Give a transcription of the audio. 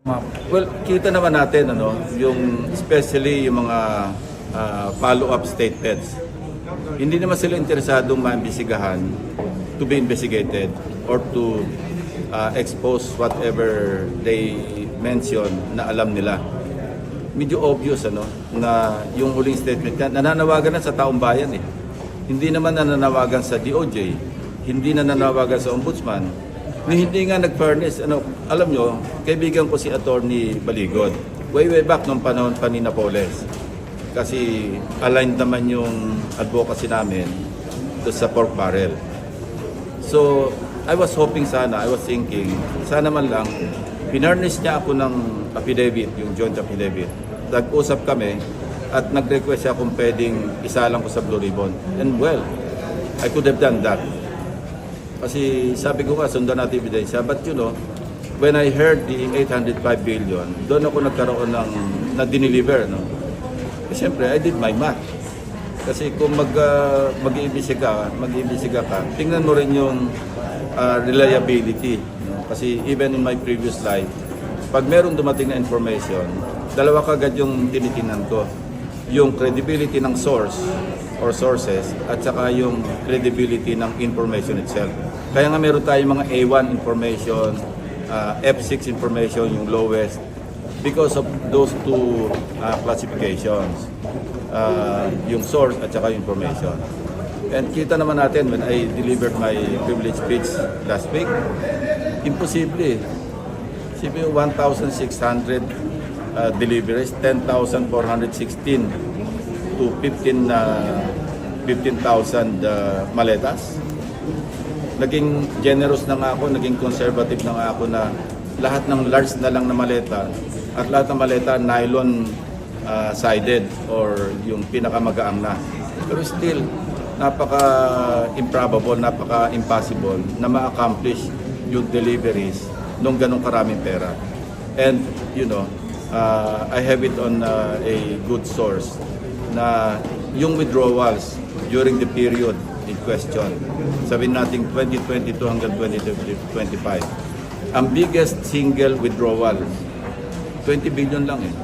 Well, kita naman natin yung especially yung mga follow-up statements. Hindi naman sila interesadong maimbestigahan to be investigated or to expose whatever they mention na alam nila. Medyo obvious na yung huling statement na nananawagan na sa taong bayan eh. Hindi naman nananawagan sa DOJ, hindi nananawagan sa ombudsman. Hindi nga nag-fairness. Alam nyo, kaibigan ko si Attorney Baligod. Way back nung panahon pa ni Napoles. Kasi aligned naman yung advocacy namin sa pork barrel. So, I was hoping I was thinking, sana man lang, pinarnish niya ako ng affidavit, yung joint affidavit. Nag-usap kami at nag-request siya kung pwedeng isalang ko sa Blue Ribbon. And well, I could have done that. Kasi sabi ko sundan natin ebidensya. But when I heard the 805 billion, doon ako nagkaroon ng na-deliver. Siyempre, I did my math. Kasi kung mag-iimbestiga ka, tingnan mo rin yung reliability. Kasi even in my previous life, pag meron dumating na information, dalawa kagad yung tinitingnan ko. Yung credibility ng source or sources at saka yung credibility ng information itself. Kaya nga meron tayong mga A1 information, F6 information, yung lowest, because of those two classifications, yung source at saka yung information. And kita naman natin when I delivered my privilege speech last week, imposible. Sabi 1,600 deliveries, 10,416 to 15,000 maletas. Naging generous na nga ako, naging conservative na nga ako na lahat ng large na lang na maleta at lahat ng maleta nylon sided or yung pinakamagaang na. Pero still, napaka-improbable, napaka-impossible na ma-accomplish yung deliveries nung ganong karaming pera. And, I have it on a good source na yung withdrawals during the period in question, sabihin natin 2022 hanggang 2025, ang biggest single withdrawal, 20 billion lang eh.